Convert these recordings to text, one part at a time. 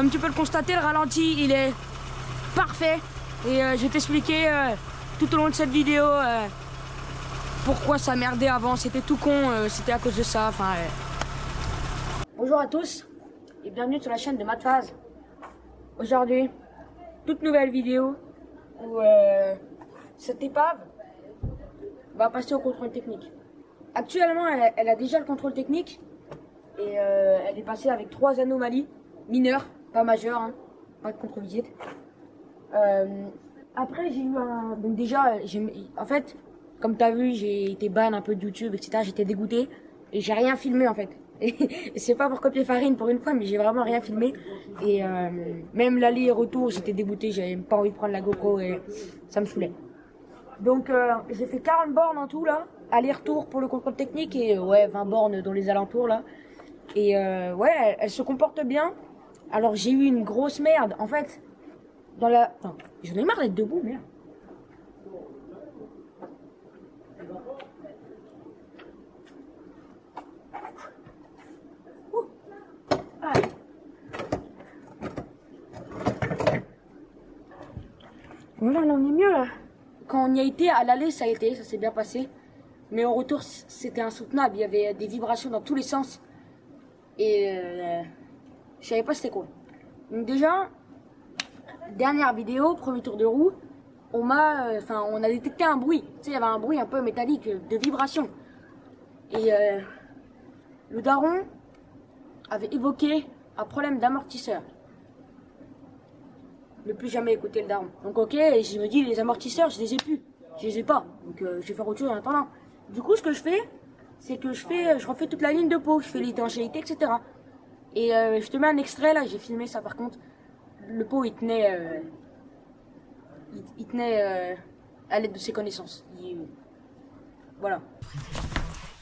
Comme tu peux le constater, le ralenti, il est parfait. Et je vais t'expliquer tout au long de cette vidéo pourquoi ça merdait avant. C'était tout con, c'était à cause de ça. Enfin, Bonjour à tous et bienvenue sur la chaîne de Matphase. Aujourd'hui, toute nouvelle vidéo où cette épave va passer au contrôle technique. Actuellement, elle a déjà le contrôle technique et elle est passée avec 3 anomalies mineures, pas majeures, hein, pas de contre-visite. Après, j'ai eu un... Donc déjà, en fait, comme tu as vu, j'ai été ban un peu de YouTube, etc. J'étais dégoûté et j'ai rien filmé en fait. Et c'est pas pour copier farine pour une fois, mais j'ai vraiment rien filmé. Et même l'aller et retour, j'étais dégoûté, j'avais pas envie de prendre la GoPro et ça me saoulait. Donc j'ai fait 40 bornes en tout là, aller-retour pour le contrôle technique et ouais 20 bornes dans les alentours là. Et ouais, elle se comporte bien. Alors j'ai eu une grosse merde en fait. Dans la... Attends, j'en ai marre d'être debout, merde. Voilà, là on est mieux là. Quand on y a été, à l'aller ça a été, ça s'est bien passé. Mais au retour c'était insoutenable, il y avait des vibrations dans tous les sens. Et je savais pas c'était quoi. Donc déjà, dernière vidéo, premier tour de roue, on a détecté un bruit. Tu sais, il y avait un bruit un peu métallique, de vibration. Et le daron avait évoqué un problème d'amortisseur. Ne plus jamais écouter le daron. Donc ok, et je me dis les amortisseurs, je les ai plus. Je les ai pas. Donc je vais faire autre chose en attendant. Du coup, ce que je fais, c'est que je refais toute la ligne de peau. Je fais l'étanchéité, etc. Et je te mets un extrait là, j'ai filmé ça par contre. Le pot il tenait à l'aide de ses connaissances. Voilà.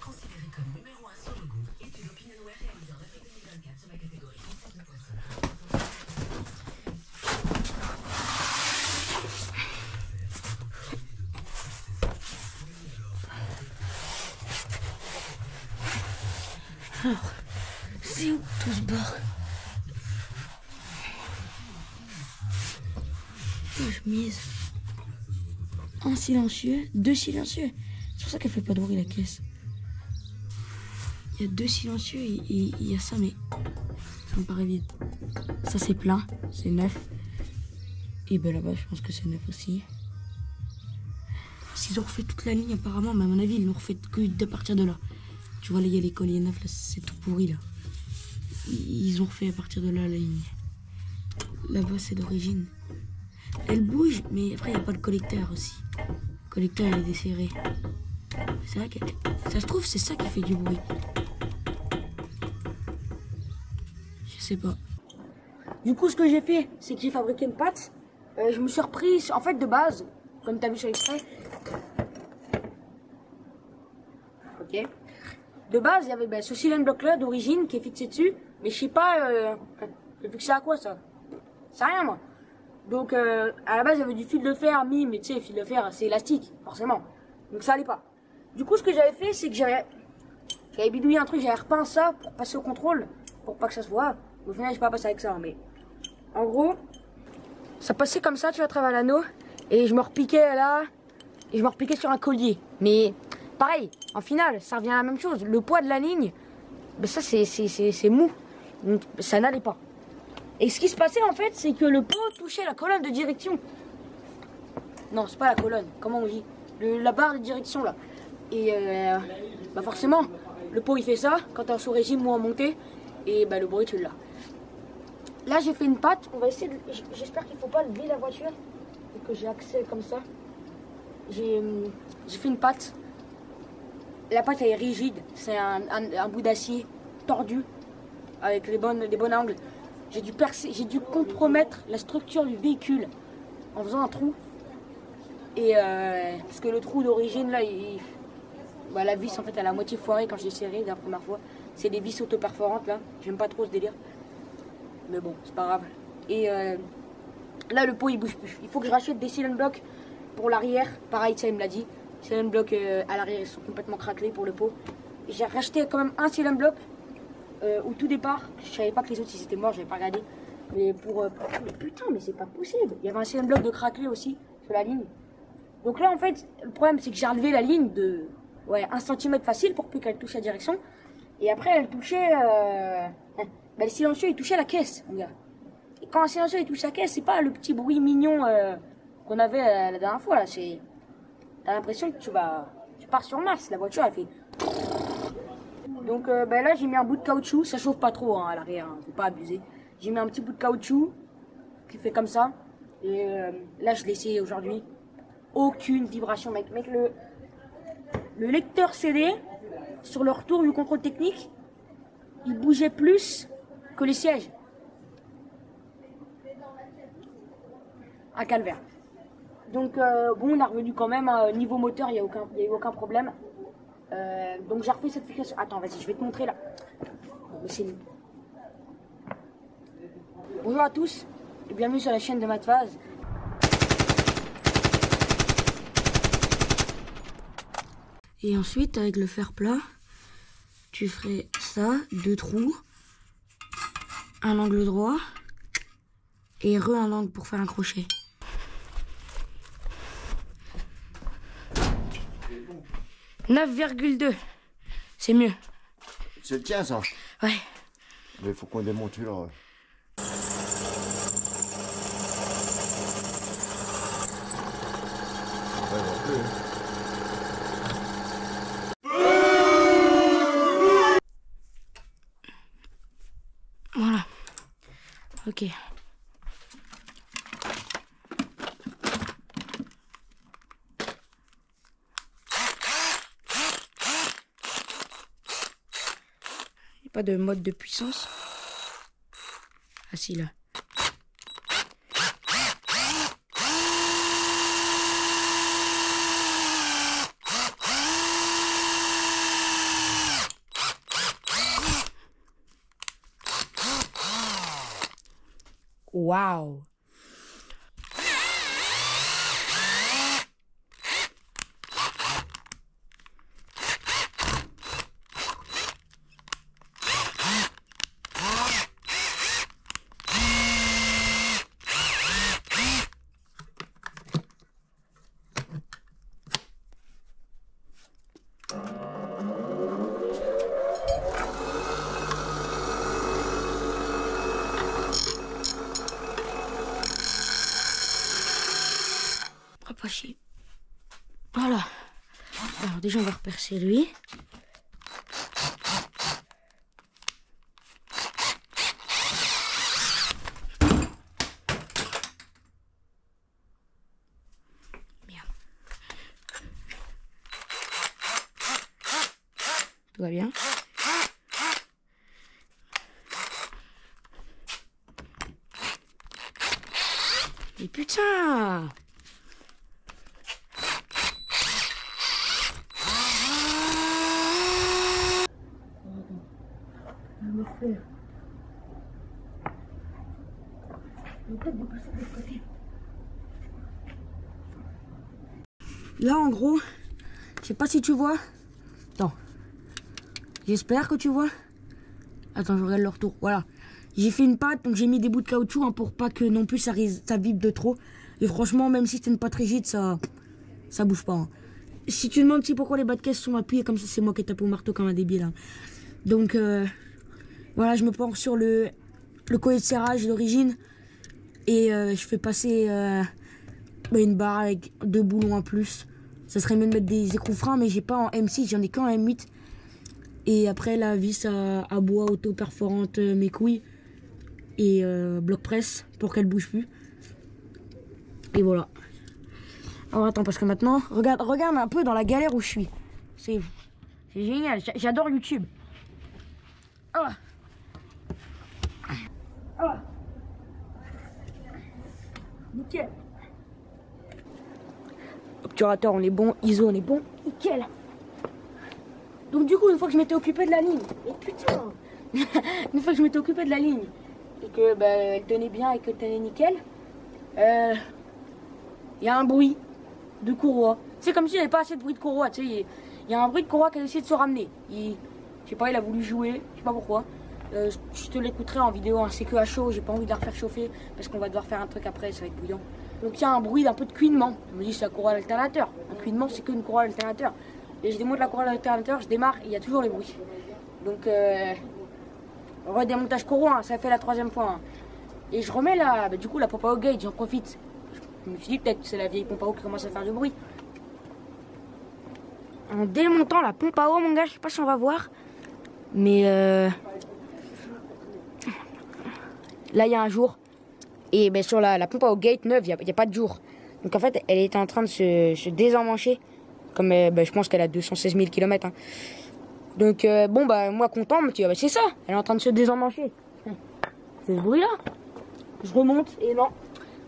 Considéré comme numéro 1 sur le goût, étude OpinionWare réalisée en avril 2024 sur la catégorie concept de poisson. Alors, c'est où tout ce bord? Je mise un silencieux, 2 silencieux. C'est pour ça qu'elle fait pas de bruit la caisse. Il y a 2 silencieux et il y a ça, mais ça me paraît vide. Ça c'est plein, c'est neuf. Et ben là-bas, je pense que c'est neuf aussi. S'ils ont refait toute la ligne apparemment, mais à mon avis, ils l'ont refait que de partir de là. Tu vois là, il y a les colliers neufs, là, c'est tout pourri là. Ils ont refait à partir de là la ligne. Là-bas, c'est d'origine. Elle bouge, mais après, il n'y a pas de collecteur aussi. Le collecteur, il est desserré. C'est vrai que ça se trouve, c'est ça qui fait du bruit. Je sais pas. Du coup, ce que j'ai fait, c'est que j'ai fabriqué une pâte. Je me suis repris, en fait, de base, comme tu as vu sur l'extrait. Ok. De base, il y avait ce cylindre bloc là d'origine qui est fixé dessus. Mais je sais pas, j'ai fixé à quoi ça? C'est rien, moi. Donc à la base il y avait du fil de fer mis, mais tu sais, fil de fer c'est élastique, forcément. Donc ça allait pas. Du coup ce que j'avais fait c'est que j'avais bidouillé un truc, j'avais repeint ça pour passer au contrôle, pour pas que ça se voit. Au final j'ai pas passé avec ça, mais en gros, ça passait comme ça, tu vois, à travers l'anneau, et je me repiquais là, et je me repiquais sur un collier. Mais pareil, en final, ça revient à la même chose. Le poids de la ligne, ben ça c'est mou, donc ça n'allait pas. Et ce qui se passait en fait, c'est que le pot touchait la colonne de direction. Non, c'est pas la colonne, comment on dit? La barre de direction là. Et bah forcément, le pot il fait ça quand t'es en sous-régime ou en montée. Et bah le bruit tu l'as. Là j'ai fait une pâte, on va essayer de... J'espère qu'il faut pas lever la voiture et que j'ai accès comme ça. J'ai fait une pâte. La pâte elle est rigide, c'est un bout d'acier tordu avec des bons angles. J'ai dû compromettre la structure du véhicule en faisant un trou. Et parce que le trou d'origine là, la vis en fait elle a moitié foirée quand je l'ai serré la première fois. C'est des vis auto-perforantes là, j'aime pas trop ce délire. Mais bon, c'est pas grave. Et là le pot il bouge plus. Il faut que je rachète des cylinder blocks pour l'arrière. Pareil, ça il me l'a dit. Cylinder blocs à l'arrière ils sont complètement craquelés pour le pot. J'ai racheté quand même un cylinder block. Au tout départ, je savais pas que les autres ils étaient morts, j'avais pas regardé. Mais mais putain, mais c'est pas possible. Il y avait un cylindre bloc de craquelé aussi sur la ligne. Donc là, en fait, le problème, c'est que j'ai relevé la ligne de 1 cm facile pour plus qu'elle touche la direction. Et après, elle touchait... bah, le silencieux, il touchait la caisse, mon gars. Et quand un silencieux, il touche la caisse, c'est pas le petit bruit mignon qu'on avait la dernière fois. Là. T'as l'impression que tu pars sur Mars. La voiture, elle fait... Donc bah, là, j'ai mis un bout de caoutchouc. Ça chauffe pas trop hein, à l'arrière, hein, faut pas abuser. J'ai mis un petit bout de caoutchouc qui fait comme ça. Et là, je l'ai essayé aujourd'hui. Aucune vibration, mec. Mec, le lecteur CD, sur le retour du contrôle technique, il bougeait plus que les sièges. Un calvaire. Donc, bon, on a revenu quand même. Niveau moteur, il n'y a eu aucun problème. Donc, j'ai refait cette fixation. Attends, vas-y, je vais te montrer là. Bon, mais c'est... Bonjour à tous et bienvenue sur la chaîne de Mathphase. Et ensuite, avec le fer plat, tu ferais ça, 2 trous, un angle droit et un angle pour faire un crochet. « 9,2 » c'est mieux. C'est le tien, ça? Ouais. Mais il faut qu'on démonte là. Voilà. Ok. Il n'y a pas de mode de puissance. Ah si, là. Waouh. Pas chier. Voilà. Alors déjà on va repercer lui. Bien. Tout va bien. Et putain! Là en gros, je sais pas si tu vois. Attends. J'espère que tu vois. Attends, je regarde le retour. Voilà. J'ai fait une pâte, donc j'ai mis des bouts de caoutchouc hein, pour pas que non plus ça vibre de trop. Et franchement, même si c'est une pâte rigide, ça bouge pas. Hein. Si tu demandes pourquoi les bas de caisse sont appuyés comme ça, c'est moi qui tape au marteau comme un débile. Hein. Donc voilà, je me penche sur le collet de serrage d'origine et je fais passer une barre avec 2 boulons en plus. Ça serait mieux de mettre des écrous freins, mais j'ai pas en M6, j'en ai qu'en M8. Et après la vis à bois auto-perforante mes couilles et bloc presse pour qu'elle bouge plus. Et voilà. Alors attends, parce que maintenant, regarde un peu dans la galère où je suis. C'est génial, j'adore YouTube. Ah. Ah. Nickel. Obturateur, on est bon. ISO, on est bon. Nickel. Donc du coup, une fois que je m'étais occupé de la ligne, et putain, une fois que je m'étais occupé de la ligne et que elle tenait bien et que tenait nickel, il y a un bruit de courroie. C'est comme s'il n'y avait pas assez de bruit de courroie. Tu sais, il y a un bruit de courroie qui a essayé de se ramener. Je sais pas, il a voulu jouer, je sais pas pourquoi. Je te l'écouterai en vidéo, hein. C'est que à chaud, j'ai pas envie de la refaire chauffer parce qu'on va devoir faire un truc après, ça va être bouillant. Donc il y a un bruit d'un peu de cuinement. Je me dis c'est la courroie alternateur. Un cuinement c'est qu'une courroie alternateur. Et je démonte la courroie alternateur, je démarre et il y a toujours le bruit. Donc redémontage courroie, hein, ça fait la 3e fois. Hein. Et je remets la, du coup la pompe à eau gauge, j'en profite. Je me suis dit peut-être que c'est la vieille pompe à eau qui commence à faire du bruit. En démontant la pompe à eau mon gars, je sais pas si on va voir. Mais là il y a un jour. Et ben, sur la pompe à eau gate neuve, il n'y a pas de jour. Donc en fait, elle était en train de se désemmancher. Comme ben, je pense qu'elle a 216 000 km. Hein. Donc bon, bah moi content, mais bah, c'est ça. Elle est en train de se désemmancher. C'est ce bruit là. Je remonte et non.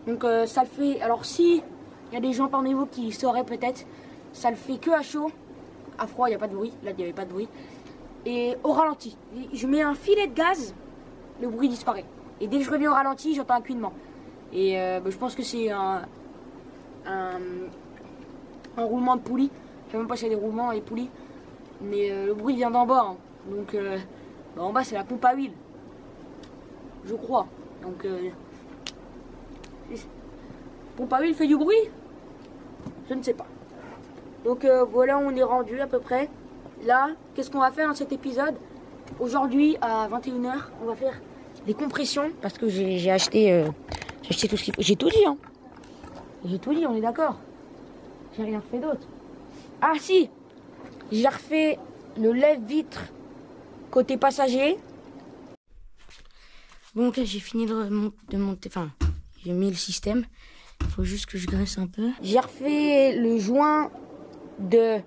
Donc ça le fait. Alors si il y a des gens parmi vous qui sauraient peut-être, ça le fait que à chaud. À froid, il n'y a pas de bruit. Là, il n'y avait pas de bruit. Et au ralenti. Je mets un filet de gaz, le bruit disparaît. Et dès que je reviens au ralenti, j'entends un cuinement. Et bah, je pense que c'est un roulement de poulie. Je sais même pas si c'est des roulements et poulies. Mais le bruit vient d'en bas. Hein. Donc bah, en bas, c'est la pompe à huile. Je crois. Donc pompe à huile fait du bruit? Je ne sais pas. Donc voilà, on est rendu à peu près. Là, qu'est-ce qu'on va faire dans cet épisode? Aujourd'hui, à 21 h, on va faire des compressions. Parce que j'ai acheté tout ce qu'il faut. J'ai tout dit, hein. J'ai tout dit, on est d'accord. J'ai rien fait d'autre. Ah si, j'ai refait le lève-vitre côté passager. Bon, ok, j'ai fini de monter. Enfin, j'ai mis le système. Il faut juste que je graisse un peu. J'ai refait le joint de...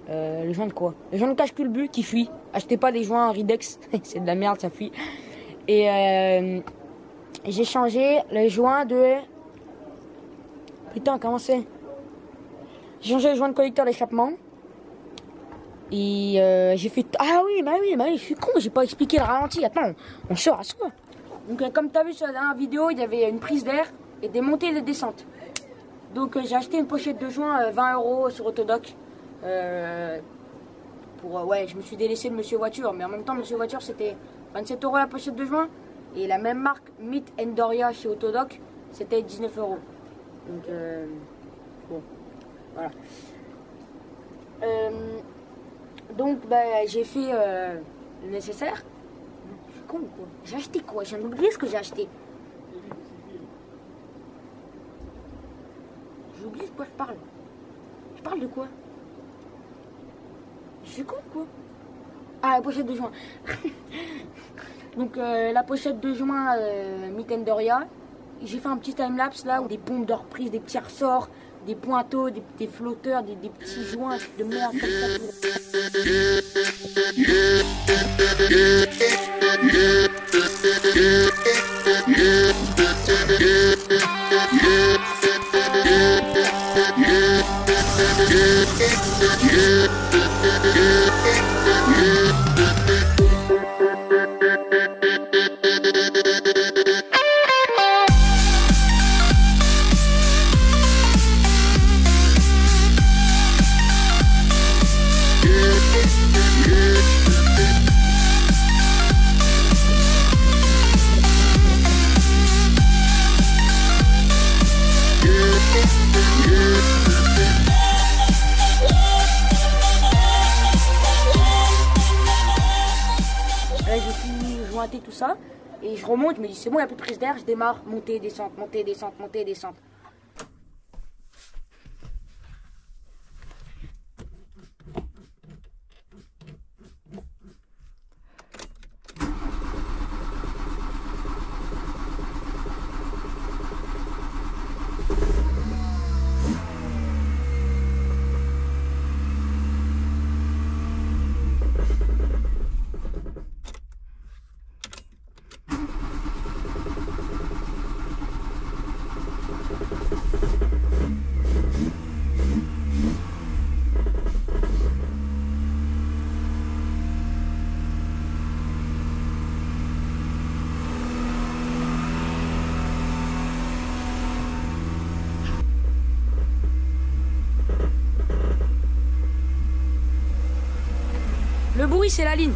le joint de quoi? Le joint de cache-culbut qui fuit. Achetez pas des joints Ridex, c'est de la merde, ça fuit. Et j'ai changé le joint de... Putain, comment c'est? J'ai changé le joint de collecteur d'échappement. Et j'ai fait... Ah oui, bah oui, je suis con, j'ai pas expliqué le ralenti. Attends, on sort à soi. Donc comme tu as vu sur la dernière vidéo, il y avait une prise d'air et des montées et des descentes. Donc j'ai acheté une pochette de joint 20 € sur Autodoc. Ouais, je me suis délaissé de Monsieur Voiture, mais en même temps Monsieur Voiture c'était 27 € la pochette de joint. Et la même marque, Meat Doria chez Autodoc, c'était 19 €. Donc bon, voilà. Donc bah, j'ai fait le nécessaire. Je suis con ou quoi? J'ai acheté quoi? J'ai oublié ce que j'ai acheté. J'ai oublié de quoi je parle. Je parle de quoi? Je suis con ou quoi? Ah, la pochette de joint. Donc la pochette de joint Meat Doria. J'ai fait un petit timelapse là où des pompes de reprise, des petits ressorts, des pointeaux, des flotteurs, des petits joints de merde comme ça. Là j'ai fini de jointer tout ça et je remonte, je me dis c'est bon, il n'y a plus de prise d'air, je démarre, montée, descente, montée, descente, montée, descente. Le bruit, c'est la ligne.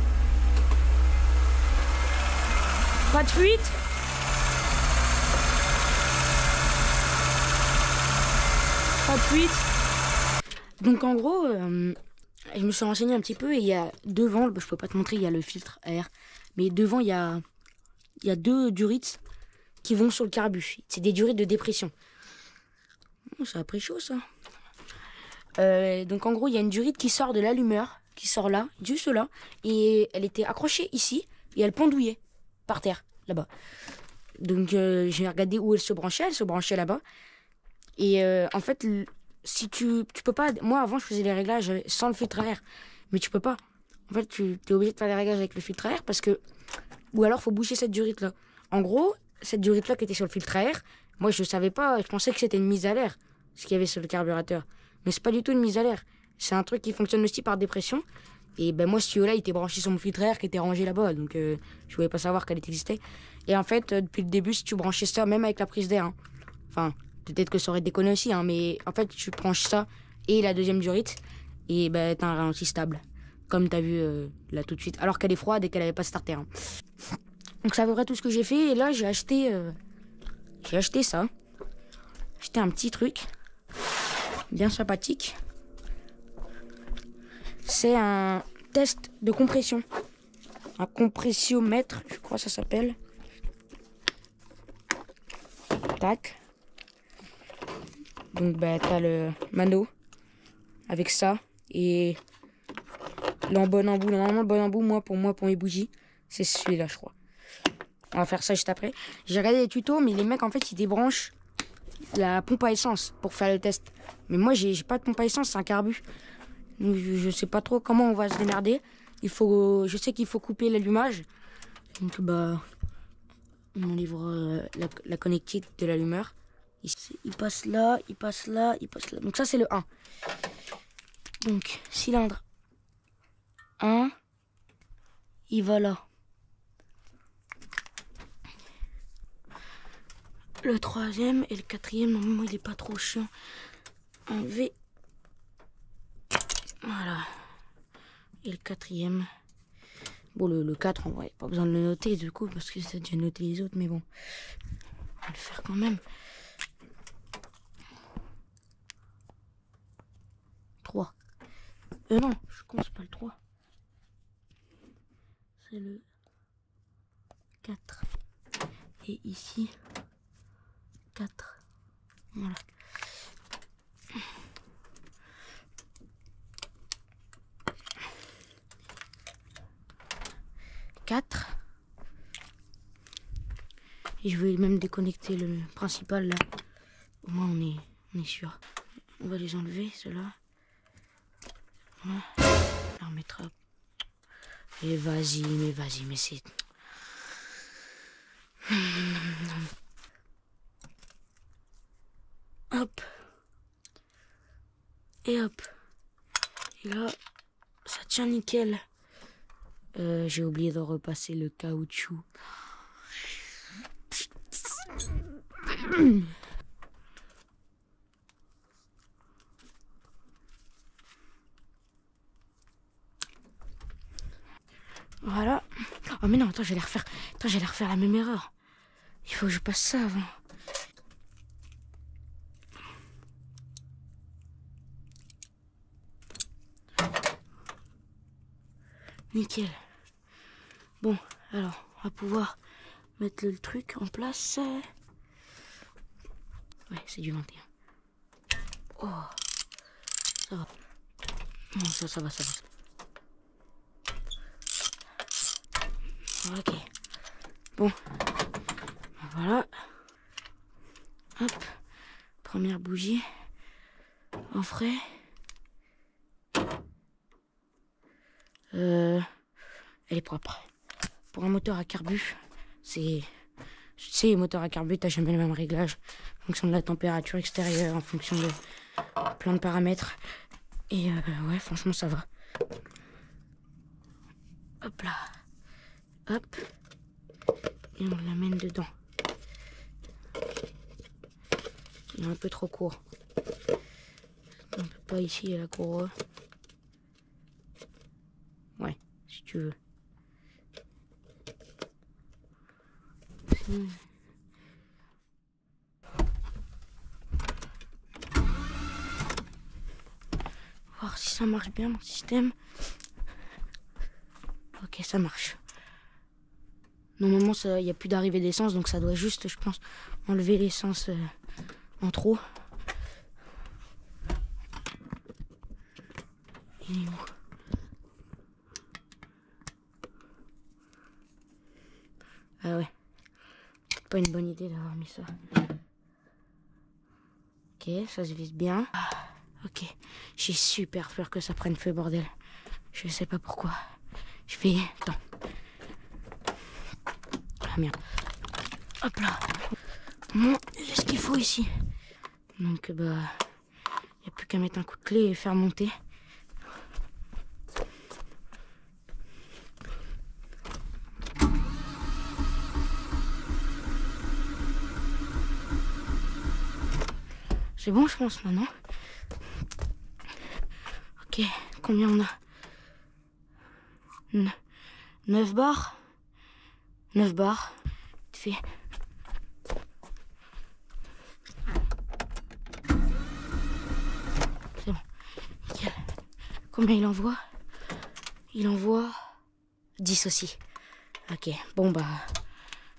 Pas de fuite. Pas de fuite. Donc en gros, je me suis renseigné un petit peu et il y a devant, je peux pas te montrer, il y a le filtre à air, mais devant il y a 2 durites qui vont sur le carbu. C'est des durites de dépression. Oh, ça a pris chaud ça. Donc en gros, il y a une durite qui sort de l'allumeur, qui sort là, juste là, et elle était accrochée ici et elle pendouillait par terre, là-bas. Donc j'ai regardé où elle se branchait là-bas. Et en fait, si tu peux pas... Moi, avant, je faisais les réglages sans le filtre à air. Mais tu peux pas. En fait, tu es obligé de faire les réglages avec le filtre à air parce que... Ou alors, faut boucher cette durite-là. En gros, cette durite-là qui était sur le filtre à air, moi, je savais pas. Je pensais que c'était une mise à l'air, ce qu'il y avait sur le carburateur. Mais c'est pas du tout une mise à l'air. C'est un truc qui fonctionne aussi par dépression. Et ben moi, ce tuyau-là, il était branché sur mon filtre à air qui était rangé là-bas. Donc, je voulais pas savoir qu'elle existait. Et en fait, depuis le début, si tu branchais ça, même avec la prise d'air... Hein, enfin... Peut-être que ça aurait déconné aussi, hein, mais en fait, tu branches ça et la deuxième durite, et ben, t'as un ralenti stable. Comme t'as vu là tout de suite. Alors qu'elle est froide et qu'elle avait pas starter. Hein. Donc, c'est à peu près tout ce que j'ai fait. Et là, j'ai acheté ça. J'ai acheté un petit truc. Bien sympathique. C'est un test de compression. Un compressiomètre, je crois que ça s'appelle. Tac. Donc bah t'as le mano avec ça et le bon embout. Normalement le bon embout pour mes bougies, c'est celui-là je crois. On va faire ça juste après. J'ai regardé les tutos mais les mecs en fait ils débranchent la pompe à essence pour faire le test. Mais moi j'ai pas de pompe à essence, c'est un carbu. Donc je sais pas trop comment on va se démerder. Je sais qu'il faut couper l'allumage. Donc bah on livre la connectique de l'allumeur. Il passe là, il passe là, il passe là. Donc ça c'est le 1. Donc cylindre 1, il va là. Le 3e et le 4e, normalement il est pas trop chiant. En V. Voilà. Et le 4e. Bon le 4 en vrai, pas besoin de le noter du coup parce que ça déjà noté les autres, mais bon. On va le faire quand même. 3. Non, je compte pas le 3. C'est le 4. Et ici, 4. Voilà. Et je vais même déconnecter le principal là. Au moins on est sûr. On va les enlever, ceux-là. Voilà. On les remettra. Et vas-y, mais c'est... Hop. Et hop. Et là, ça tient nickel. J'ai oublié de repasser le caoutchouc. Voilà. Oh mais non, attends, j'allais refaire. Attends, j'allais refaire la même erreur. Il faut que je passe ça avant. Nickel. Bon, alors, on va pouvoir mettre le truc en place. Ouais, c'est du 21. Oh, ça va. Non, ça va. Ok. Bon. Voilà. Hop. Première bougie. En frais. Elle est propre. Pour un moteur à carbu, c'est... Tu sais, les moteurs à carbu, t'as jamais le même réglage. En fonction de la température extérieure, en fonction de plein de paramètres. Et ouais, franchement, ça va. Hop là. Hop. Et on l'amène dedans. Il est un peu trop court. On peut pas ici, il y a la courroie. Ouais, si tu veux. Voir si ça marche bien mon système. Ok, ça marche. Normalement, il n'y a plus d'arrivée d'essence, donc ça doit juste, je pense, enlever l'essence en trop. Il est où? Ah ouais. C'est pas une bonne idée d'avoir mis ça. Ok, ça se vise bien. Ok, j'ai super peur que ça prenne feu, bordel. Je sais pas pourquoi. Je vais... Attends. Ah merde. Hop là. Bon, j'ai ce qu'il faut ici. Donc, bah... Il n'y a plus qu'à mettre un coup de clé et faire monter. C'est bon, je pense, maintenant. Ok, combien on a? 9 barres. 9 barres. Fait. C'est bon. Nickel. Combien il envoie? Il envoie 10 aussi. Ok, bon bah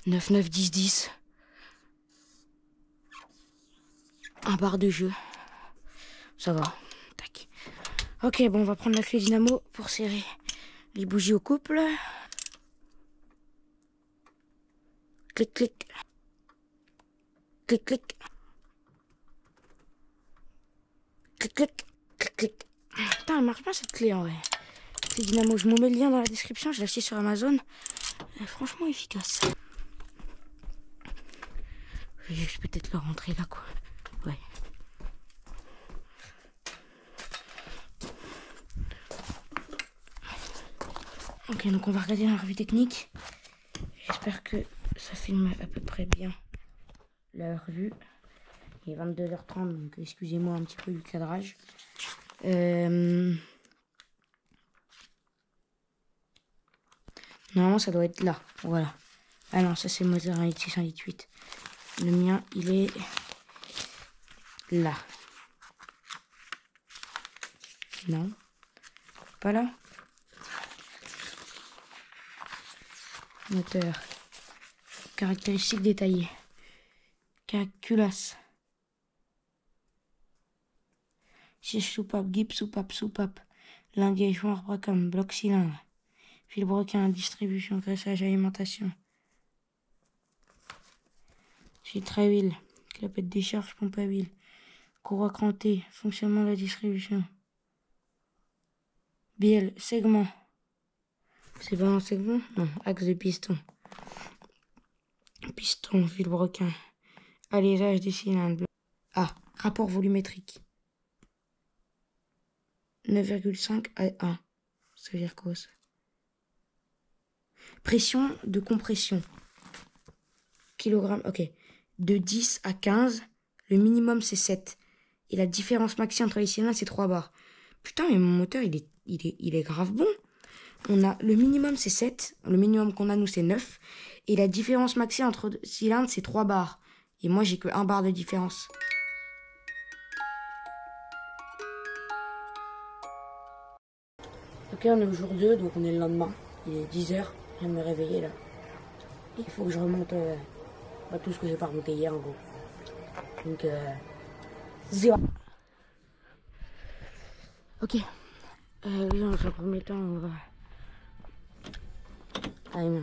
9, 9, 10, 10. Un bar de jeu. Ça va. Tac. Ok, bon, on va prendre la clé dynamo pour serrer les bougies au couple. Clic, clic. Clic, clic. Clic, clic. Clic, clic. Putain, elle marche bien cette clé en vrai. Clé dynamo, je vous mets le lien dans la description. Je l'ai acheté sur Amazon. Elle est franchement efficace. Je vais juste peut-être le rentrer là, quoi. Ouais. Ok, donc on va regarder la revue technique. J'espère que ça filme à peu près bien la revue. Il est 22h30, donc excusez-moi un petit peu du cadrage. Normalement, ça doit être là. Voilà. Ah non, ça c'est le moteur 1.6, 1.8. Le mien, il est là. Non. Pas là. Moteur. Caractéristiques détaillées. Culasse. Siège soupape, guip soupape. Linguet, joint, bracam, bloc cylindre. Fil broquin, distribution, graissage, alimentation. Filtre à huile, clapette décharge, pompe à huile. Courroie crantée, fonctionnement de la distribution. Bielle, segment. C'est pas un segment? Non, axe de piston. Piston, fil broquin. Alésage des cylindres. Ah, rapport volumétrique. 9,5 à 1. Ça veut dire quoi ça? Pression de compression. Kilogramme, ok. De 10 à 15, le minimum c'est 7. Et la différence maxi entre les cylindres c'est 3 bars. Putain, mais mon moteur il est grave bon. On a le minimum c'est 7, le minimum qu'on a nous c'est 9. Et la différence maxi entre cylindres c'est 3 bars. Et moi j'ai que 1 bar de différence. Ok, on est au jour 2, donc on est le lendemain. Il est 10h, je viens de me réveiller là. Et il faut que je remonte tout ce que j'ai pas remonté hier en gros. Donc, 0. Ok. Dans un premier temps, on va... Allez, non.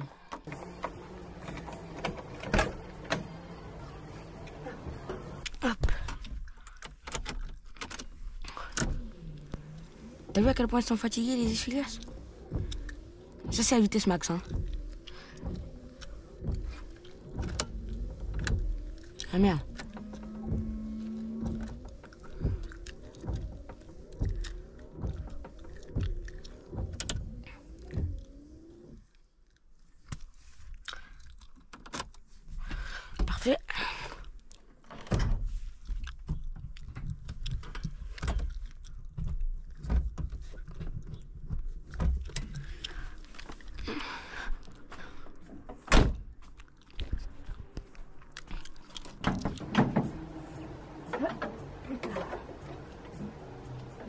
Hop. T'as vu à quel point ils sont fatigués les essuie-glaces? Ça c'est à vitesse max, hein. Ah merde. Parfait.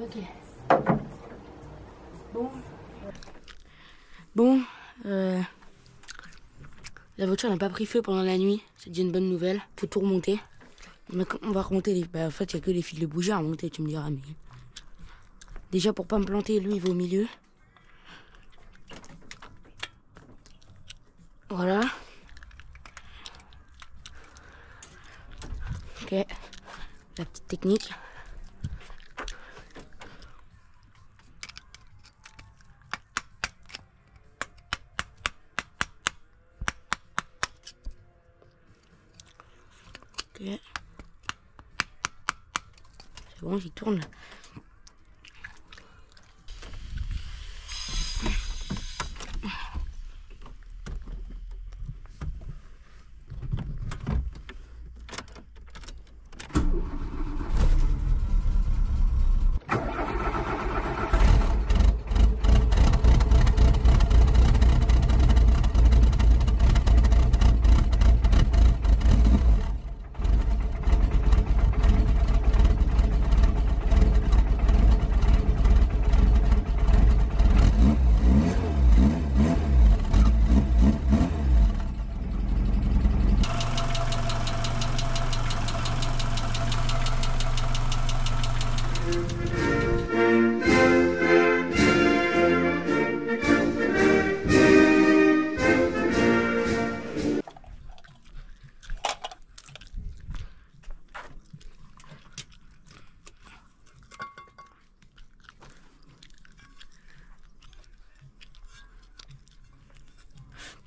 Ok. Bon, la voiture n'a pas pris feu pendant la nuit. C'est déjà une bonne nouvelle. Faut tout remonter. On va remonter les... Bah, en fait, il n'y a que les fils de bougie à remonter, tu me diras. Mais... Déjà, pour pas me planter, lui, il va au milieu. Voilà. Ok. La petite technique. Ok. C'est bon, j'y tourne là.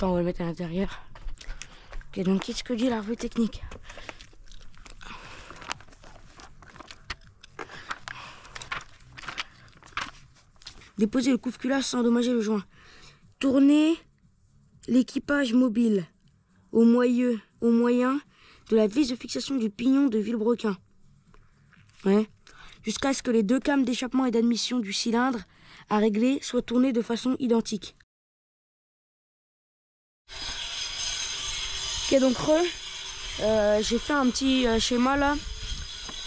Attends, on va le mettre à l'intérieur. Ok, donc qu'est-ce que dit la revue technique? Déposer le couve-culasse sans endommager le joint. Tourner l'équipage mobile au moyen de la vis de fixation du pignon de vilebrequin. Ouais. Jusqu'à ce que les deux cames d'échappement et d'admission du cylindre à régler soient tournées de façon identique. Ok, donc j'ai fait un petit schéma là.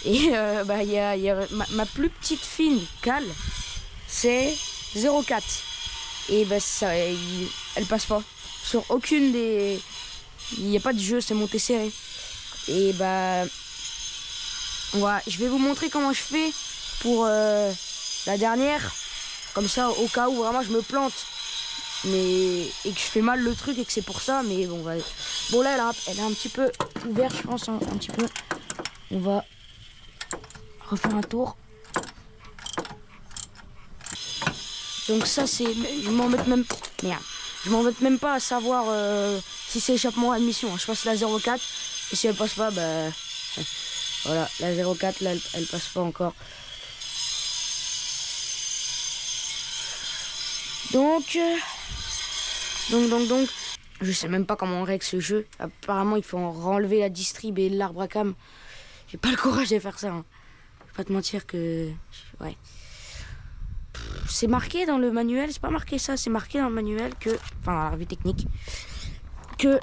Et bah, y a ma plus petite fine cale, c'est 0,4. Et bah, ça, elle passe pas. Sur aucune des... Il n'y a pas de jeu, c'est monté serré. Et bah... Ouais, je vais vous montrer comment je fais pour la dernière. Comme ça, au cas où vraiment je me plante. Et que je fais mal le truc et que c'est pour ça. Mais bon, ouais. Bon là, elle est un petit peu ouverte, je pense. Hein, un petit peu. On va refaire un tour. Donc ça, c'est... Je m'embête même... Merde. Je m'embête même pas à savoir si c'est échappement à admission. Je passe la 0,4. Et si elle passe pas, bah... Voilà, la 0,4, là, elle passe pas encore. Donc, je sais même pas comment on règle ce jeu. Apparemment, il faut enlever la distrib et l'arbre à cam. J'ai pas le courage de faire ça. Hein. Je vais pas te mentir que... Ouais. C'est marqué dans le manuel, c'est pas marqué ça, c'est marqué dans le manuel que... Enfin, dans la revue technique. Que...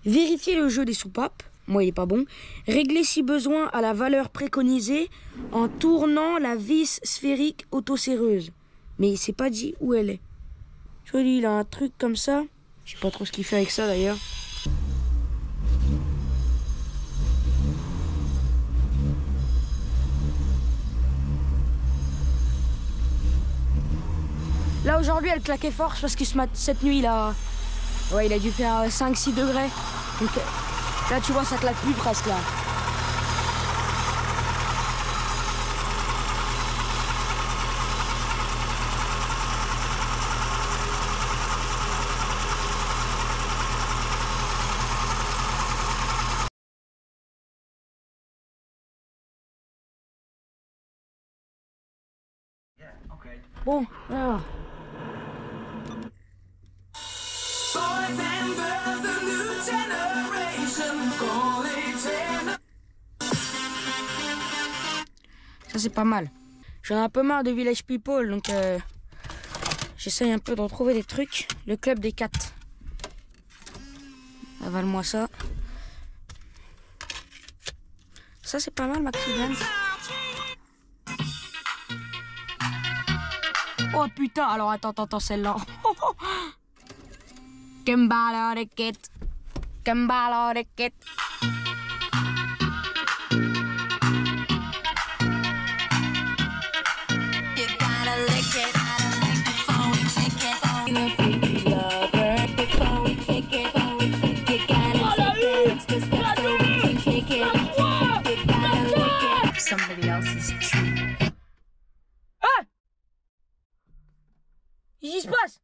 Vérifier le jeu des soupapes, moi il est pas bon. Régler si besoin à la valeur préconisée en tournant la vis sphérique autoserreuse. Mais il s'est pas dit où elle est. Je vois lui il a un truc comme ça. Je sais pas trop ce qu'il fait avec ça d'ailleurs. Là aujourd'hui elle claquait fort parce que cette nuit là... Ouais, il a dû faire 5-6 degrés. Donc là, tu vois, ça claque plus presque là. Bon, alors... Ça c'est pas mal. J'en ai un peu marre de Village People, donc j'essaye un peu de retrouver des trucs. Le club des 4. Avale-moi ça. ça c'est pas mal, Maxi Dance. Oh putain, alors attends, celle-là. Kembaloreket. Kembaloreket. Somebody else's tree. Ah! Qu'est-ce qui se passe?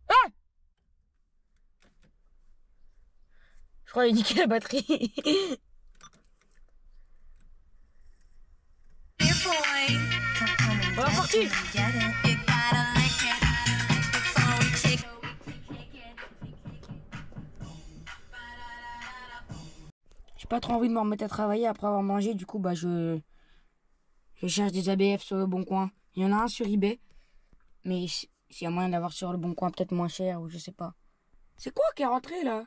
Ah! Je crois qu'il a niqué la batterie. Voilà, parti! J'ai pas trop envie de me remettre à travailler après avoir mangé, du coup bah je cherche des ABF sur le bon coin. Il y en a un sur eBay, mais s'il y a moyen d'avoir sur le bon coin peut-être moins cher ou je sais pas. C'est quoi qui est rentré là?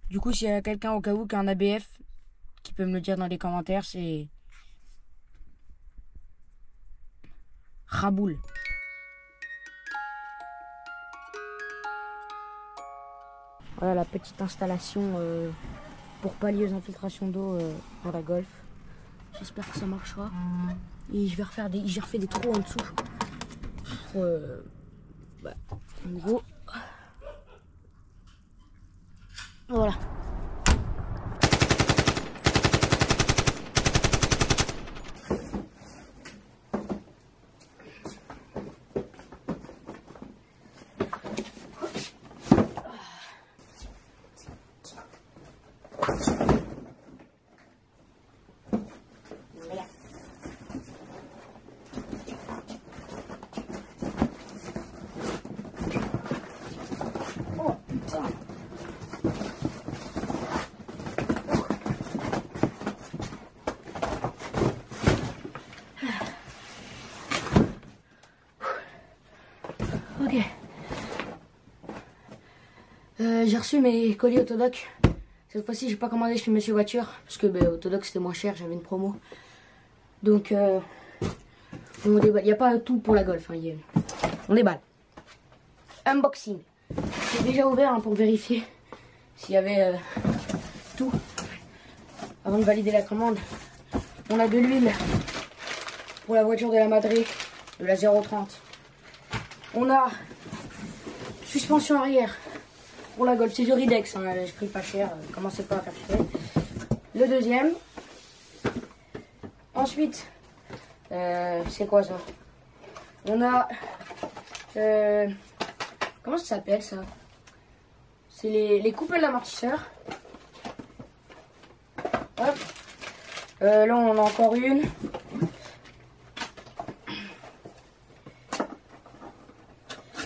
Du coup s'il y a quelqu'un au cas où qui a un ABF qui peut me le dire dans les commentaires, c'est Raboul. Voilà la petite installation pour pallier aux infiltrations d'eau dans la Golf. J'espère que ça marchera. Et je vais refaire j'ai refait des trous en dessous. En gros. Voilà. Ok. J'ai reçu mes colis Autodoc. Cette fois-ci, j'ai pas commandé chez Monsieur Voiture parce que Autodoc c'était moins cher, j'avais une promo. Donc, on déballe. Il n'y a pas tout pour la Golf. Hein, on déballe. Unboxing. J'ai déjà ouvert pour vérifier s'il y avait tout avant de valider la commande. On a de l'huile pour la voiture de la Madré, de la 030. On a suspension arrière pour la Golf, c'est du Ridex, hein, j'ai pris pas cher, commencez pas à faire chier. Le deuxième. Ensuite, c'est quoi ça? On a, comment ça s'appelle ça? C'est les coupelles d'amortisseurs. Hop. Là on en a encore une.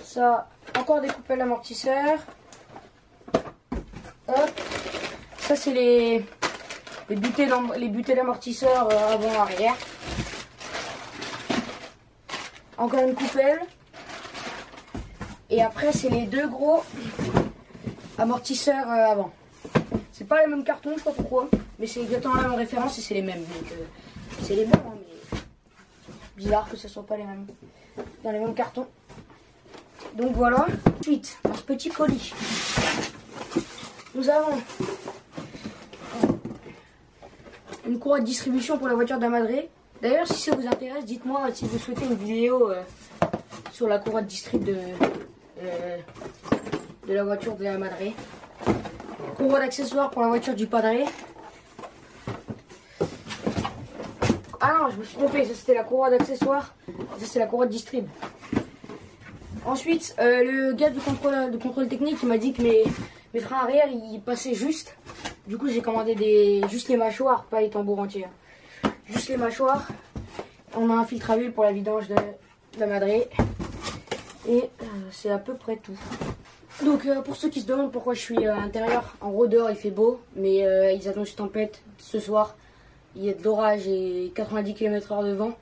Ça, encore des coupelles d'amortisseurs. Hop. Ça c'est les butées d'amortisseurs avant-arrière. Encore une coupelle. Et après c'est les deux gros amortisseurs avant. C'est pas les mêmes cartons, je sais pas pourquoi. Mais c'est exactement la même référence et c'est les mêmes. Donc c'est les mêmes, hein, mais bizarre que ce soit pas les mêmes. Dans les mêmes cartons. Donc voilà. Ensuite, dans ce petit colis, nous avons une courroie de distribution pour la voiture de la Madré. D'ailleurs, si ça vous intéresse, dites-moi si vous souhaitez une vidéo sur la courroie de distrib de la voiture de la Madré. Courroie d'accessoires pour la voiture du Padré. Ah non, je me suis trompé, ça c'était la courroie d'accessoires, ça c'est la courroie de distrib. Ensuite, le gars du contrôle technique il m'a dit que mes freins arrière ils passaient juste. Du coup j'ai commandé juste les mâchoires, pas les tambours entiers. Juste les mâchoires. On a un filtre à huile pour la vidange de la Madré. Et c'est à peu près tout. Donc pour ceux qui se demandent pourquoi je suis à l'intérieur, en gros dehors il fait beau, mais ils annoncent une tempête ce soir. Il y a de l'orage et 90 km/h de vent.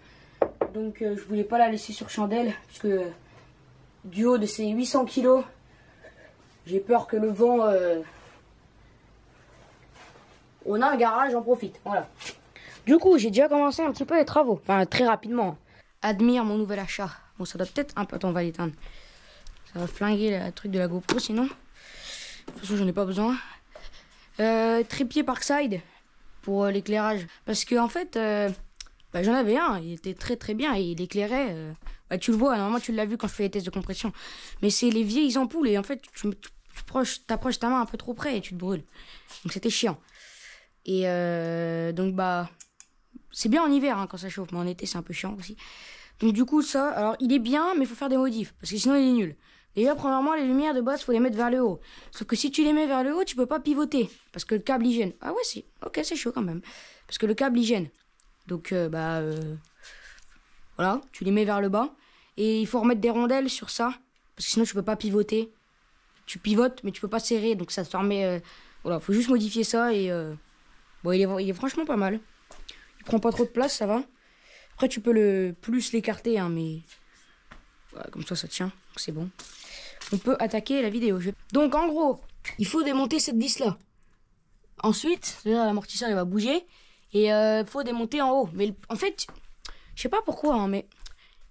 Donc je voulais pas la laisser sur chandelle, puisque du haut de ces 800 kg, j'ai peur que le vent on a un garage, j'en profite. Voilà. Du coup, j'ai déjà commencé un petit peu les travaux. Enfin, très rapidement. Admire mon nouvel achat. Bon, ça doit peut-être un peu... Attends, on va l'éteindre. Ça va flinguer le truc de la GoPro, sinon. De toute façon, j'en ai pas besoin. Trépied Parkside pour l'éclairage. Parce que en fait, j'en avais un. Il était très très bien et il éclairait. Tu le vois, normalement tu l'as vu quand je fais les tests de compression. Mais c'est les vieilles ampoules et en fait, tu t'approches ta main un peu trop près et tu te brûles. Donc c'était chiant. Et donc c'est bien en hiver hein, quand ça chauffe, mais en été c'est un peu chiant aussi. Donc du coup ça, alors il est bien, mais il faut faire des modifs parce que sinon il est nul. Déjà premièrement les lumières de base faut les mettre vers le haut. Sauf que si tu les mets vers le haut, tu peux pas pivoter parce que le câble il gêne. Ah ouais si, ok c'est chaud quand même parce que le câble il gêne. Donc voilà, tu les mets vers le bas et il faut remettre des rondelles sur ça parce que sinon tu peux pas pivoter. Tu pivotes mais tu peux pas serrer donc ça te permet voilà, faut juste modifier ça et bon il est franchement pas mal. Il prend pas trop de place, ça va. Après tu peux le plus l'écarter hein, mais voilà, comme ça tient, donc c'est bon. On peut attaquer la vidéo. Donc en gros, il faut démonter cette vis là. Ensuite, l'amortisseur il va bouger et faut démonter en haut. Mais en fait, je sais pas pourquoi hein, mais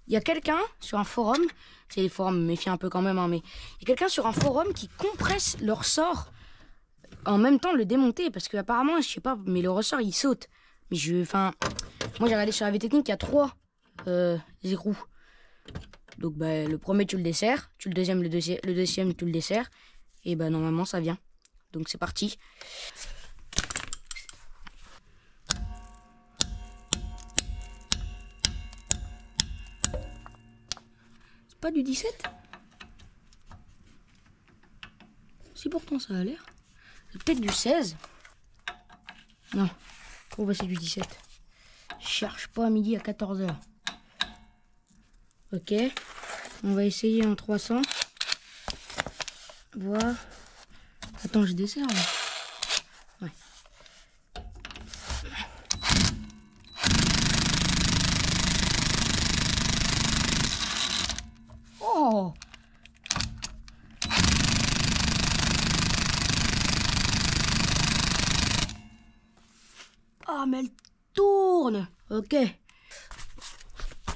il y a quelqu'un sur un forum, c'est les forums, méfie un peu quand même hein, mais il y a quelqu'un sur un forum qui compresse le ressort en même temps de le démonter parce que apparemment, je sais pas, mais le ressort il saute. Mais moi j'ai regardé sur la V-Technique, il y a 3 écrous. Donc le premier tu le desserres, le deuxième tu le desserres et normalement ça vient. Donc c'est parti. C'est pas du 17? Si pourtant ça a l'air. C'est peut-être du 16. Non. Oh c'est du 17. Je cherche pas à midi à 14 h. Ok. On va essayer en 300. Voir. Attends, je desserre là. Ouais. Oh! Ah, mais elle tourne! Ok.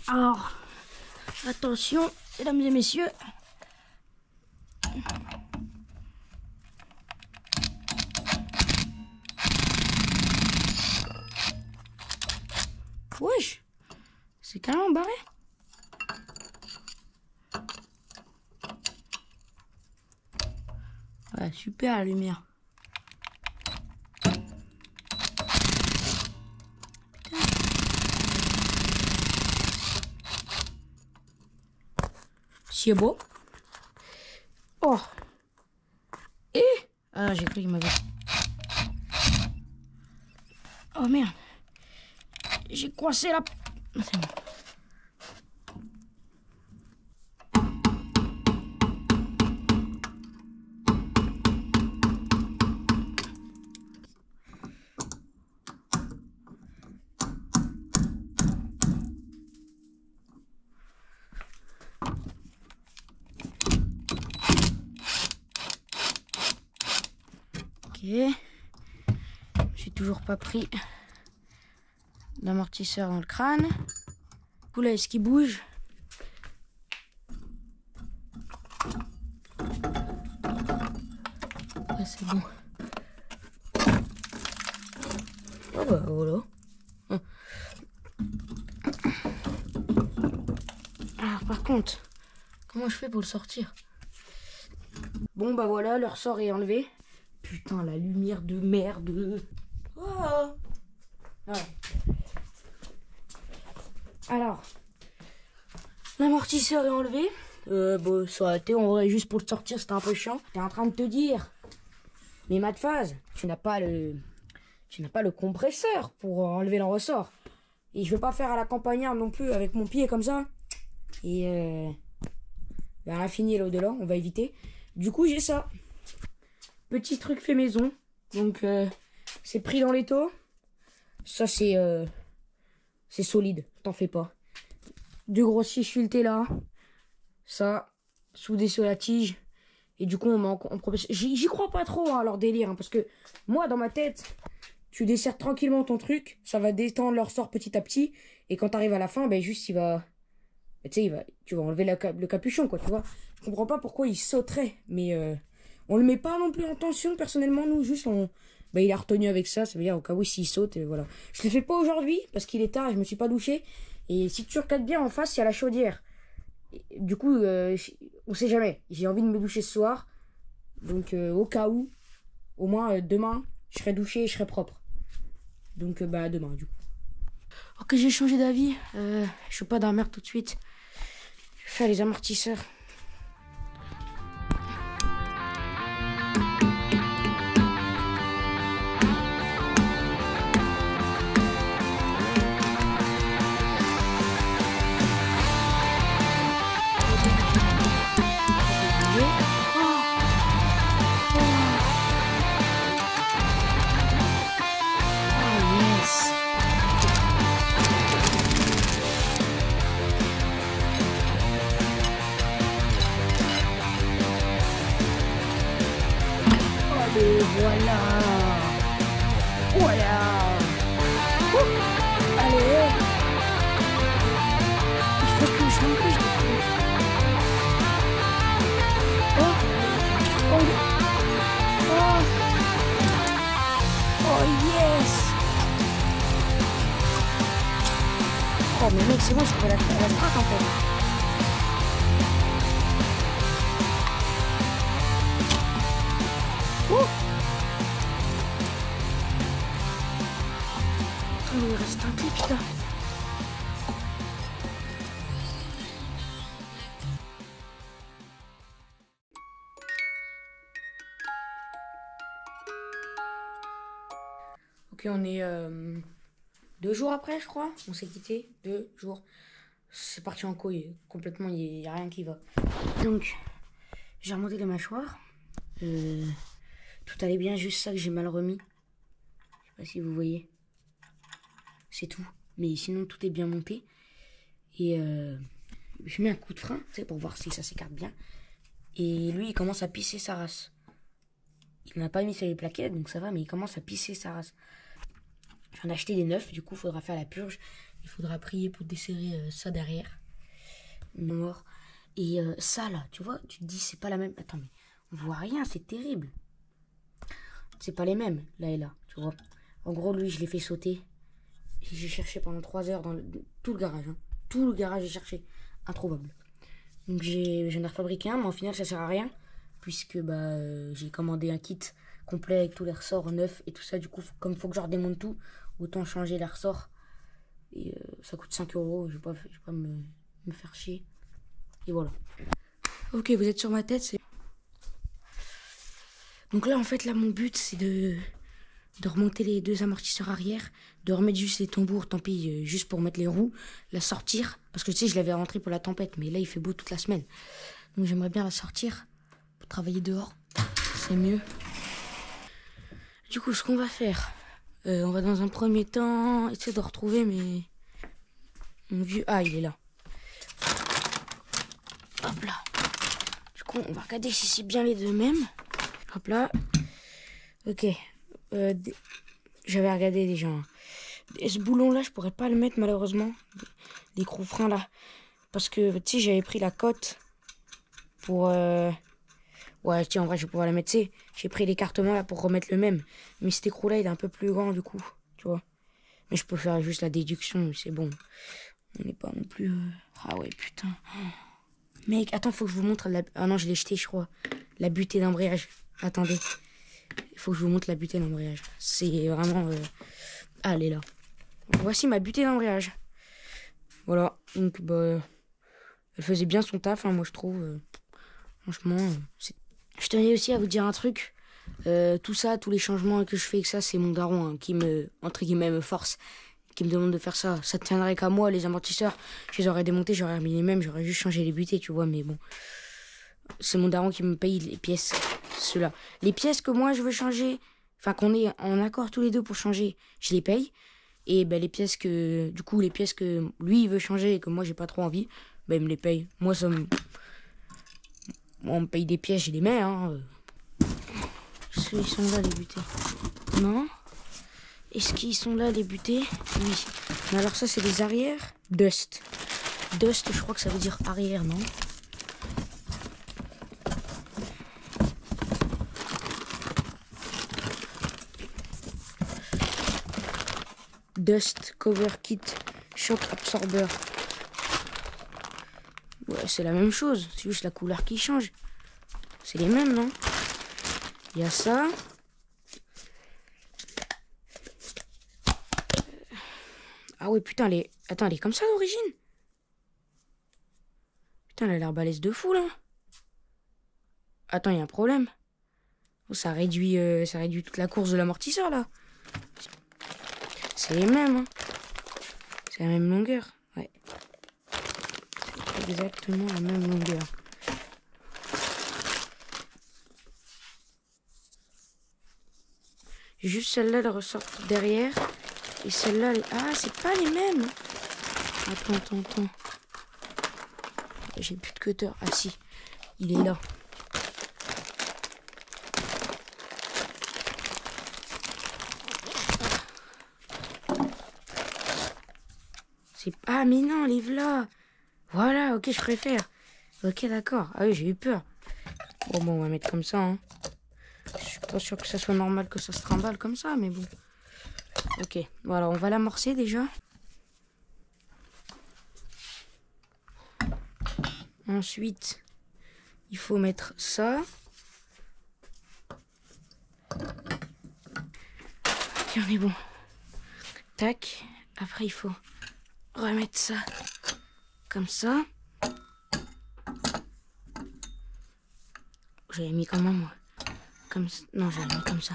Alors, attention, mesdames et messieurs. Wesh, c'est carrément barré. Ouais, super la lumière. C'est beau. Oh. Et ah, j'ai cru qu'il m'avait. Oh merde. J'ai coincé la. C'est bon. J'ai toujours pas pris l'amortisseur dans le crâne. Du coup là, est-ce qu'il bouge? Ouais, c'est bon. Oh bah voilà. Alors par contre, comment je fais pour le sortir? Bon bah voilà, le ressort est enlevé. Putain, la lumière de merde. Oh. Ouais. Alors, l'amortisseur est enlevé. Bon, ça aurait été en vrai juste pour le sortir, c'était un peu chiant. T'es en train de te dire, mais Matphase, tu n'as pas le compresseur pour enlever le ressort. Et je vais pas faire à la campagnarde non plus avec mon pied comme ça. Et à l'infini et l'au-delà, on va éviter. Du coup, j'ai ça. Petit truc fait maison. Donc, c'est pris dans l'étau. Ça, c'est solide. T'en fais pas. 2 gros scies filetés là. Ça, soudé sur la tige. Et du coup, on met en compresseur. J'y crois pas trop hein, à leur délire. Hein, parce que moi, dans ma tête, tu desserres tranquillement ton truc, ça va détendre leur sort petit à petit, et quand t'arrives à la fin, ben juste il va... Tu sais, tu vas enlever le capuchon, quoi, tu vois. Je comprends pas pourquoi il sauterait, mais on le met pas non plus en tension, personnellement, nous, juste il a retenu avec ça, ça veut dire au cas où s'il saute, voilà. Je le fais pas aujourd'hui, parce qu'il est tard, je me suis pas douché, et si tu regardes bien en face, il y a la chaudière. Du coup, on sait jamais, j'ai envie de me doucher ce soir, donc au cas où, au moins demain, je serai douché et je serai propre. Donc demain, du coup. Ok, j'ai changé d'avis, je suis pas dans la merde tout de suite. Je vais faire les amortisseurs. Et voilà. Voilà. Allez. Il faut que je m'empêche de faire. Oh. Oh. Oh. Oh yes. Oh mais mec, c'est bon, je peux la traque en fait. Il me reste un clip là. Ok, on est 2 jours après, je crois. On s'est quitté 2 jours. C'est parti en couille. Complètement, il n'y a rien qui va. Donc, j'ai remonté les mâchoires. Tout allait bien, juste ça que j'ai mal remis. Je sais pas si vous voyez. C'est tout. Mais sinon, tout est bien monté. Et je mets un coup de frein, tu sais, pour voir si ça s'écarte bien. Et lui, il commence à pisser sa race. Il n'a pas mis sur les plaquettes, donc ça va, mais il commence à pisser sa race. J'en ai acheté des neufs, du coup, il faudra faire la purge. Il faudra prier pour desserrer ça derrière. Mort. Et ça, là, tu vois, tu te dis, c'est pas la même... Attends, mais on voit rien, c'est terrible. C'est pas les mêmes, là et là, tu vois. En gros, lui, je l'ai fait sauter. J'ai cherché pendant 3 heures dans tout le garage. Hein. Tout le garage, j'ai cherché. Introuvable. Donc j'en ai refabriqué un, mais au final, ça sert à rien. Puisque j'ai commandé un kit complet avec tous les ressorts neufs et tout ça. Du coup, comme il faut que je redémonte tout, autant changer les ressorts. Et ça coûte 5 €. Je vais pas me faire chier. Et voilà. Ok, vous êtes sur ma tête. Donc là, en fait, là, mon but, c'est de remonter les 2 amortisseurs arrière, de remettre juste les tambours, tant pis, juste pour mettre les roues, la sortir, parce que tu sais, je l'avais rentré pour la tempête, mais là, il fait beau toute la semaine. Donc j'aimerais bien la sortir, pour travailler dehors, c'est mieux. Du coup, ce qu'on va faire, on va dans un premier temps essayer de retrouver mon vieux... Ah, il est là. Hop là. Du coup, on va regarder si c'est bien les 2 mêmes. Hop là. Ok. J'avais regardé déjà. Et ce boulon là, je pourrais pas le mettre malheureusement. Les croufreins là. Parce que tu sais, j'avais pris la cote pour. Ouais, tiens, en vrai, je vais pouvoir la mettre. Tu sais, j'ai pris l'écartement là pour remettre le même. Mais cet écrou là, il est un peu plus grand du coup. Tu vois. Mais je peux faire juste la déduction, c'est bon. On n'est pas non plus. Ah ouais, putain. Mec, attends, faut que je vous montre. Ah non, je l'ai jeté, je crois. La butée d'embrayage. Attendez. Il faut que je vous montre la butée d'embrayage. C'est vraiment... Ah, elle est là. Voici ma butée d'embrayage. Voilà. Donc, elle faisait bien son taf, hein, moi, je trouve. Franchement, je tenais aussi à vous dire un truc. Tout ça, tous les changements que je fais avec ça, c'est mon daron hein, qui me, entre guillemets, me force. Qui me demande de faire ça. Ça tiendrait qu'à moi, les amortisseurs. Je les aurais démontés, j'aurais remis les mêmes, j'aurais juste changé les butées, tu vois, mais bon. C'est mon daron qui me paye les pièces, ceux-là. Les pièces que moi je veux changer, enfin qu'on est en accord tous les deux pour changer, je les paye. Et les pièces que, du coup, les pièces que lui il veut changer et que moi j'ai pas trop envie, il me les paye. Moi on me paye des pièces, je les mets, hein. Ils sont là les butées. Non. Est-ce qu'ils sont là, les butées? Oui. Mais alors ça, c'est des arrières. Dust. Dust, je crois que ça veut dire arrière, non? Dust Cover Kit Shock Absorber. Ouais, c'est la même chose. C'est juste la couleur qui change. C'est les mêmes, non? Il y a ça. Ah ouais, putain, attends, elle est comme ça d'origine? Putain, elle a l'air balèze de fou, là. Attends, il y a un problème. Oh, ça réduit toute la course de l'amortisseur, là. C'est les mêmes, hein. C'est la même longueur. Ouais. C'est exactement la même longueur. Juste celle-là, elle ressort derrière. Et celle-là, ah, c'est pas les mêmes. Attends. J'ai plus de cutter. Ah si, il est là. Ah mais non, les là. Voilà, ok, je préfère. Ok, d'accord. Ah oui, j'ai eu peur. Bon, on va mettre comme ça. Hein. Je suis pas sûr que ça soit normal que ça se trimballe comme ça, mais bon. Ok, voilà, on va l'amorcer déjà. Ensuite, il faut mettre ça. Ok, on est bon. Tac. Après, il faut remettre ça comme ça. J'avais mis comment, moi? Comme ça. Non, j'avais mis comme ça.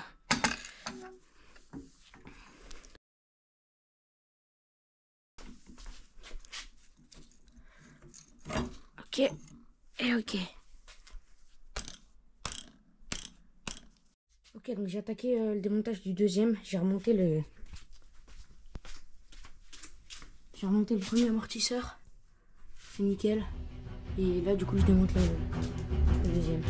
Ok. Et ok. Ok, donc j'ai attaqué le démontage du deuxième. J'ai remonté le premier amortisseur. C'est nickel. Et là, du coup, je démonte le deuxième.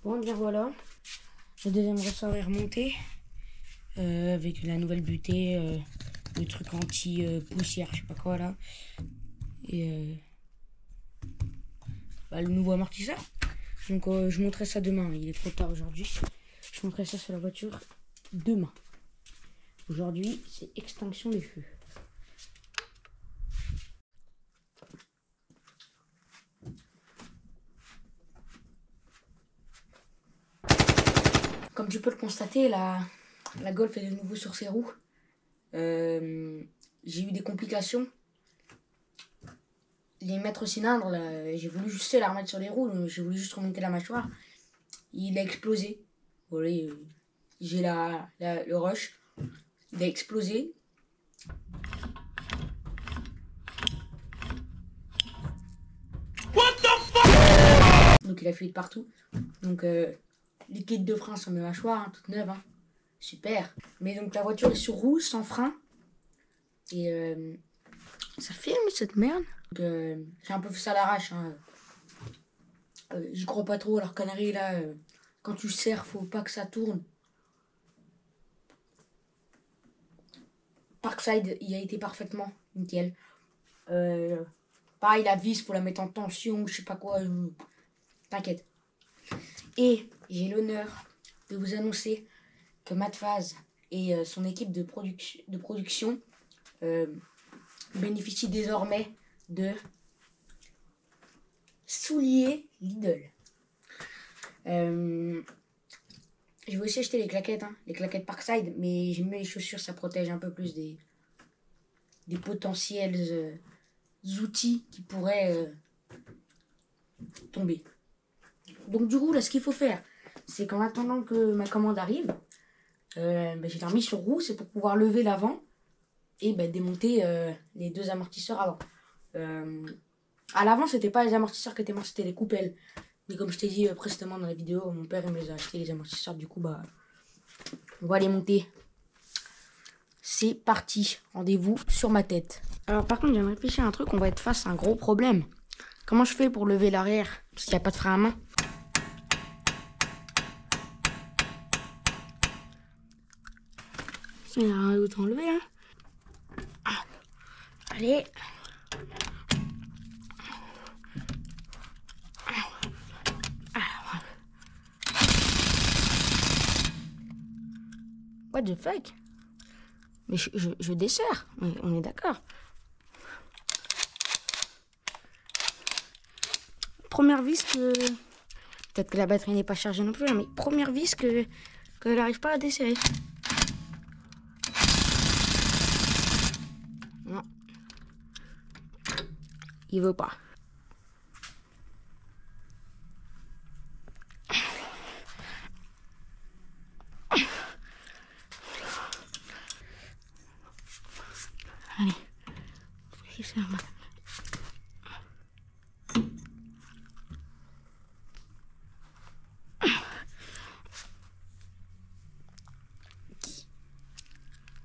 Bon, bien voilà. Le deuxième ressort est remonté. Avec la nouvelle butée, le truc anti-poussière, je sais pas quoi là. Et le nouveau amortisseur. Donc je montrerai ça demain. Il est trop tard aujourd'hui. Je montrerai ça sur la voiture demain. Aujourd'hui, c'est extinction des feux. Comme tu peux le constater, la Golf est de nouveau sur ses roues. J'ai eu des complications. Les maîtres cylindres, j'ai voulu juste la remettre sur les roues, j'ai voulu juste remonter la mâchoire. Il a explosé. Voilà, j'ai le rush. Il a explosé. What the fuck? Donc il a fui de partout. Donc les kits de frein sur mes mâchoires, hein, toutes neuves. Hein. Super. Mais donc la voiture est sur roue, sans frein. Et ça filme cette merde. J'ai un peu fait ça à l'arrache. Hein. J'y crois pas trop. Alors connerie là, quand tu serres, faut pas que ça tourne. Parkside, il a été parfaitement nickel. Pareil, la vis, faut la mettre en tension, je sais pas quoi. T'inquiète. Et j'ai l'honneur de vous annoncer que Matphase et son équipe de production bénéficient désormais de souliers Lidl. Je vais aussi acheter les claquettes, hein, les claquettes Parkside, mais j'ai mis les chaussures, ça protège un peu plus des potentiels outils qui pourraient tomber. Donc du coup, là, ce qu'il faut faire, c'est qu'en attendant que ma commande arrive, j'ai remis sur roue, c'est pour pouvoir lever l'avant et démonter les deux amortisseurs avant. À l'avant, c'était pas les amortisseurs qui étaient morts, c'était les coupelles. Mais comme je t'ai dit précédemment dans la vidéo, mon père il me les a achetés les amortisseurs, du coup on va les monter. C'est parti, rendez-vous sur ma tête. Alors par contre, je viens de réfléchir à un truc, on va être face à un gros problème. Comment je fais pour lever l'arrière? Parce qu'il n'y a pas de frein à main. Il n'y a rien d'autre à enlever, hein. Allez. What the fuck? Mais je desserre, on est d'accord. Première vis que... Peut-être que la batterie n'est pas chargée non plus, mais première vis que elle n'arrive pas à desserrer. Non. Il veut pas. Allez.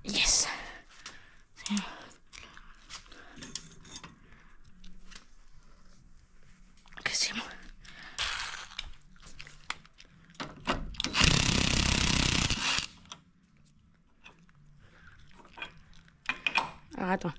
Yes. Ok, c'est bon. Alors attends.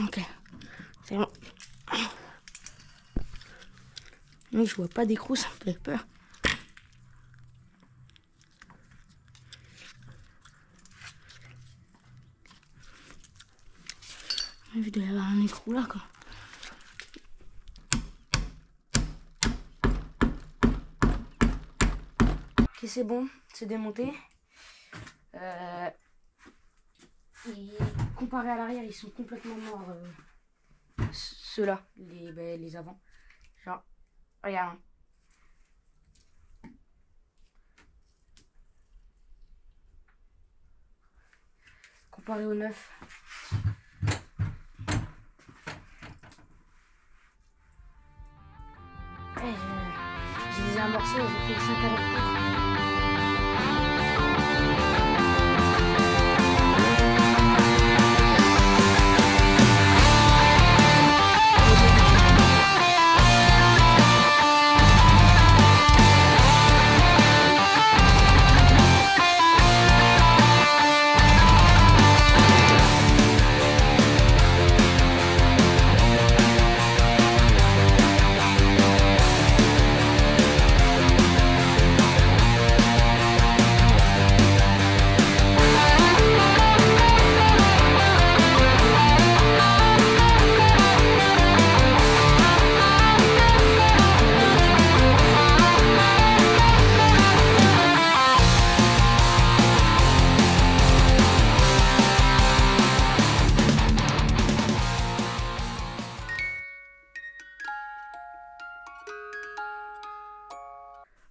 Ok, c'est bon. Mais je vois pas d'écrou, ça me fait peur. Il doit y avoir un écrou là, quoi. Ok, c'est bon, c'est démonté. Et comparé à l'arrière, ils sont complètement morts. Ceux-là, les avant. Genre, regarde. Comparé au neuf. J'ai désamorcé, j'ai fait le 5 allers-retours.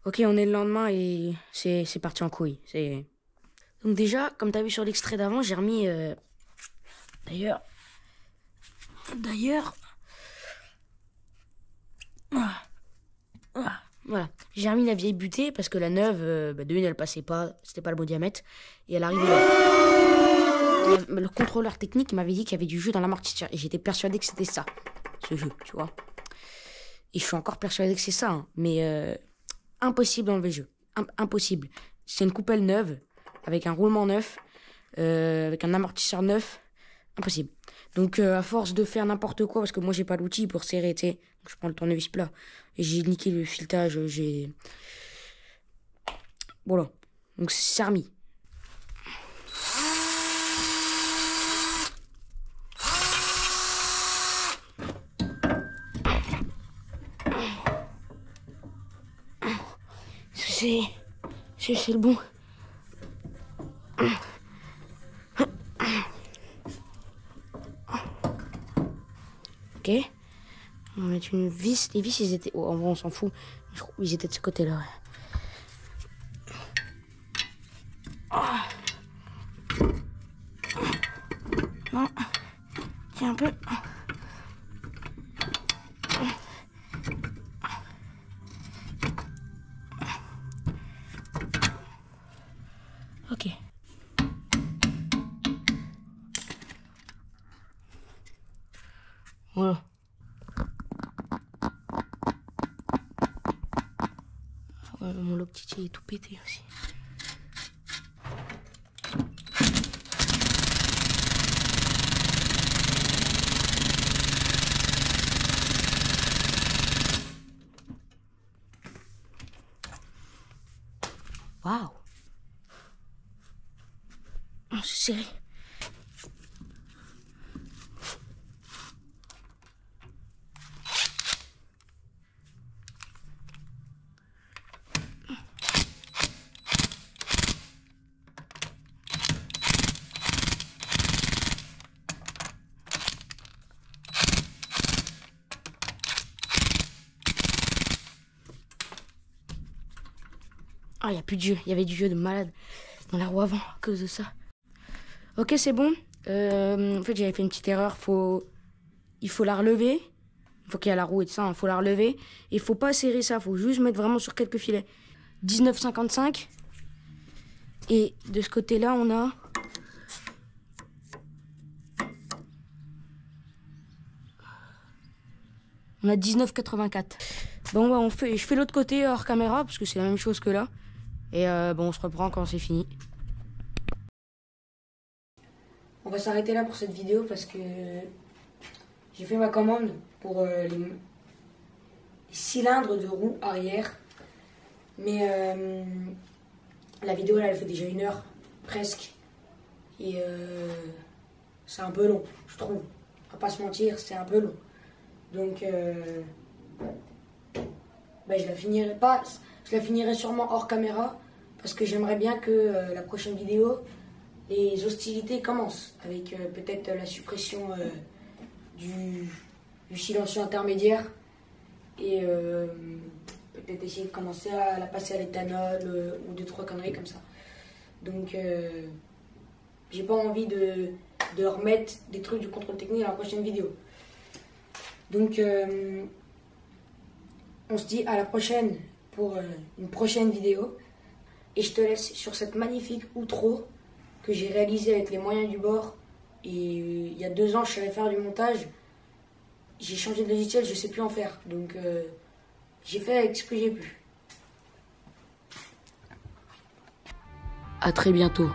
Ok, on est le lendemain et c'est parti en couille. Donc déjà, comme tu as vu sur l'extrait d'avant, j'ai remis... D'ailleurs... Voilà. J'ai remis la vieille butée parce que la neuve, de une, elle passait pas, c'était pas le bon diamètre. Et elle arrivait là. Et le contrôleur technique m'avait dit qu'il y avait du jeu dans l'amortisseur. Et j'étais persuadé que c'était ça, ce jeu, tu vois. Et je suis encore persuadé que c'est ça, hein. Mais impossible d'enlever le jeu. Impossible. C'est une coupelle neuve, avec un roulement neuf. avec un amortisseur neuf, impossible. Donc à force de faire n'importe quoi, parce que moi j'ai pas l'outil pour serrer, tu sais, donc je prends le tournevis plat et j'ai niqué le filetage, voilà, donc c'est remis. C'est le bon. Ok. On va mettre une vis. Les vis, ils étaient... Oh, en vrai, on s'en fout. Je crois qu'ils étaient de ce côté-là. Ouais. Non. Tiens un peu. Ok. Voilà. Ouais, mon lobe titi est tout pété aussi. Waouh. Oh, c'est serré. Ah, il n'y a plus de jeu. Il y avait du jeu de malade dans la roue avant à cause de ça. Ok, c'est bon. En fait, j'avais fait une petite erreur. Il faut la relever. Il faut qu'il y ait la roue et tout ça. Il faut la relever. Et il faut pas serrer ça. Il faut juste mettre vraiment sur quelques filets. 19,55. Et de ce côté-là, on a... On a 19,84. Bon, bah, je fais l'autre côté hors caméra parce que c'est la même chose que là. Et bon, on se reprend quand c'est fini. On va s'arrêter là pour cette vidéo parce que j'ai fait ma commande pour les cylindres de roue arrière. Mais la vidéo là, elle fait déjà 1 heure presque. Et c'est un peu long, je trouve. On va pas se mentir, c'est un peu long. Donc bah, je la finirai sûrement hors caméra parce que j'aimerais bien que la prochaine vidéo, les hostilités commencent avec peut-être la suppression du silencieux intermédiaire et peut-être essayer de commencer à la passer à l'éthanol ou 2-3 conneries comme ça. Donc j'ai pas envie de remettre des trucs du contrôle technique dans la prochaine vidéo. Donc on se dit à la prochaine pour une prochaine vidéo. Et je te laisse sur cette magnifique outro que j'ai réalisée avec les moyens du bord. Et il y a 2 ans, je savais faire du montage. J'ai changé de logiciel, je sais plus en faire. Donc j'ai fait avec ce que j'ai pu. À très bientôt.